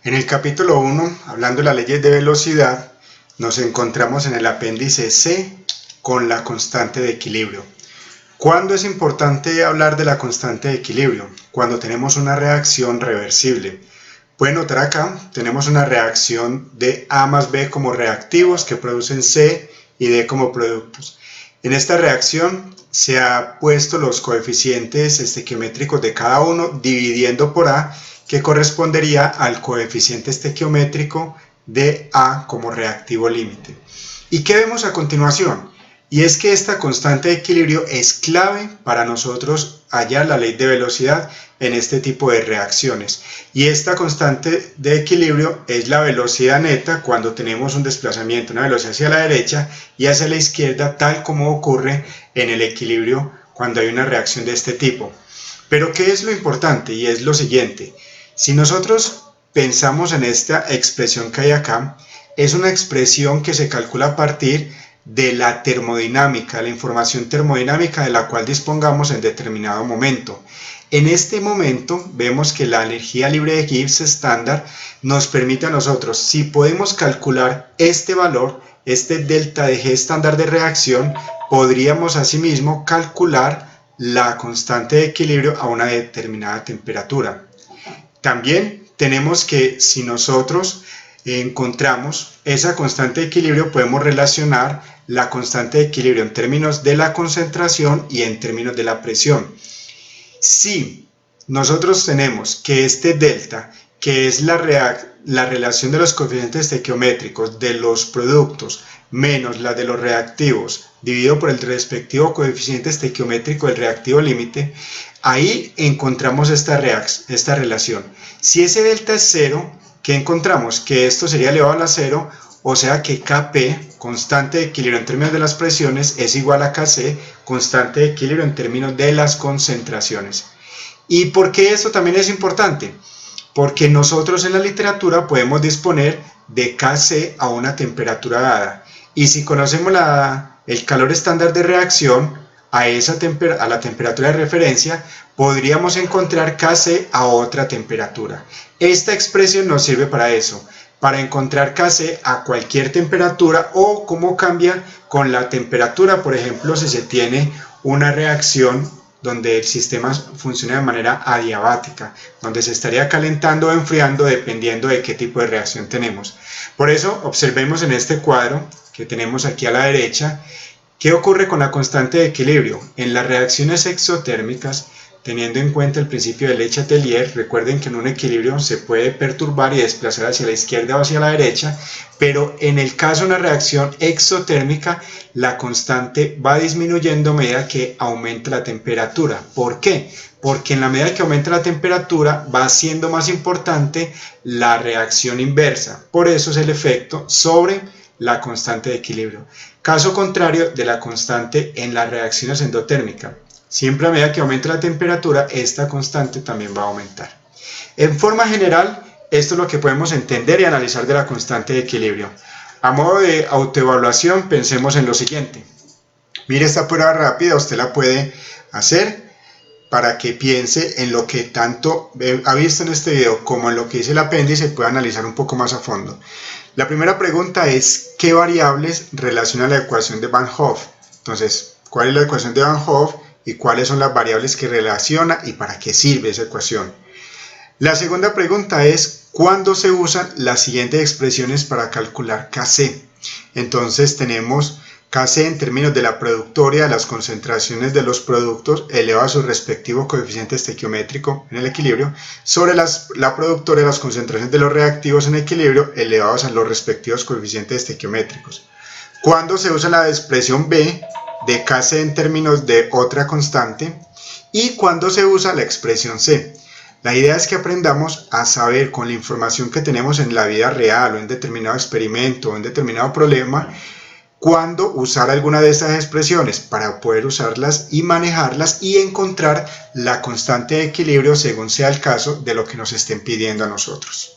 En el capítulo 1, hablando de las leyes de velocidad, nos encontramos en el apéndice C con la constante de equilibrio. ¿Cuándo es importante hablar de la constante de equilibrio? Cuando tenemos una reacción reversible. Pueden notar acá, tenemos una reacción de A más B como reactivos que producen C y D como productos. En esta reacción se ha puesto los coeficientes estequiométricos de cada uno dividiendo por A, que correspondería al coeficiente estequiométrico de A como reactivo límite. ¿Y qué vemos a continuación? Y es que esta constante de equilibrio es clave para nosotros hallar la ley de velocidad en este tipo de reacciones. Y esta constante de equilibrio es la velocidad neta cuando tenemos un desplazamiento, una velocidad hacia la derecha y hacia la izquierda, tal como ocurre en el equilibrio cuando hay una reacción de este tipo. Pero ¿qué es lo importante? Y es lo siguiente. Si nosotros pensamos en esta expresión que hay acá, es una expresión que se calcula a partir de la termodinámica, la información termodinámica de la cual dispongamos en determinado momento. En este momento vemos que la energía libre de Gibbs estándar nos permite a nosotros, si podemos calcular este valor, este delta de G estándar de reacción, podríamos asimismo calcular la constante de equilibrio a una determinada temperatura. También tenemos que si nosotros encontramos esa constante de equilibrio, podemos relacionar la constante de equilibrio en términos de la concentración y en términos de la presión. Si nosotros tenemos que este delta, que es la relación de los coeficientes estequiométricos de los productos menos la de los reactivos, dividido por el respectivo coeficiente estequiométrico del reactivo límite, ahí encontramos esta relación. Si ese delta es 0, ¿qué encontramos? Que esto sería elevado a la 0, o sea que Kp, constante de equilibrio en términos de las presiones, es igual a Kc, constante de equilibrio en términos de las concentraciones. ¿Y por qué esto también es importante? Porque nosotros en la literatura podemos disponer de Kc a una temperatura dada. Y si conocemos el calor estándar de reacción a la temperatura de referencia, podríamos encontrar Kc a otra temperatura. Esta expresión nos sirve para eso, para encontrar Kc a cualquier temperatura o cómo cambia con la temperatura, por ejemplo, si se tiene una reacción donde el sistema funciona de manera adiabática, donde se estaría calentando o enfriando dependiendo de qué tipo de reacción tenemos. Por eso, observemos en este cuadro que tenemos aquí a la derecha, ¿qué ocurre con la constante de equilibrio? En las reacciones exotérmicas, teniendo en cuenta el principio de Le Chatelier, recuerden que en un equilibrio se puede perturbar y desplazar hacia la izquierda o hacia la derecha, pero en el caso de una reacción exotérmica, la constante va disminuyendo a medida que aumenta la temperatura. ¿Por qué? Porque en la medida que aumenta la temperatura va siendo más importante la reacción inversa. Por eso es el efecto sobre la constante de equilibrio. Caso contrario de la constante en las reacciones endotérmicas. Siempre a medida que aumenta la temperatura, esta constante también va a aumentar. En forma general, esto es lo que podemos entender y analizar de la constante de equilibrio. A modo de autoevaluación, pensemos en lo siguiente. Mire esta prueba rápida, usted la puede hacer para que piense en lo que tanto ha visto en este video como en lo que dice el apéndice y pueda analizar un poco más a fondo. La primera pregunta es, ¿qué variables relaciona la ecuación de Van Hoff? Entonces, ¿cuál es la ecuación de Van Hoff y cuáles son las variables que relaciona y para qué sirve esa ecuación? La segunda pregunta es, ¿cuándo se usan las siguientes expresiones para calcular Kc? Entonces tenemos Kc en términos de la productoria de las concentraciones de los productos elevado a su respectivo coeficiente estequiométrico en el equilibrio sobre la productoria de las concentraciones de los reactivos en equilibrio elevados a los respectivos coeficientes estequiométricos. ¿Cuándo se usa la expresión B de Kc en términos de otra constante? ¿Y cuándo se usa la expresión C? La idea es que aprendamos a saber con la información que tenemos en la vida real o en determinado experimento o en determinado problema cuándo usar alguna de estas expresiones para poder usarlas y manejarlas y encontrar la constante de equilibrio según sea el caso de lo que nos estén pidiendo a nosotros.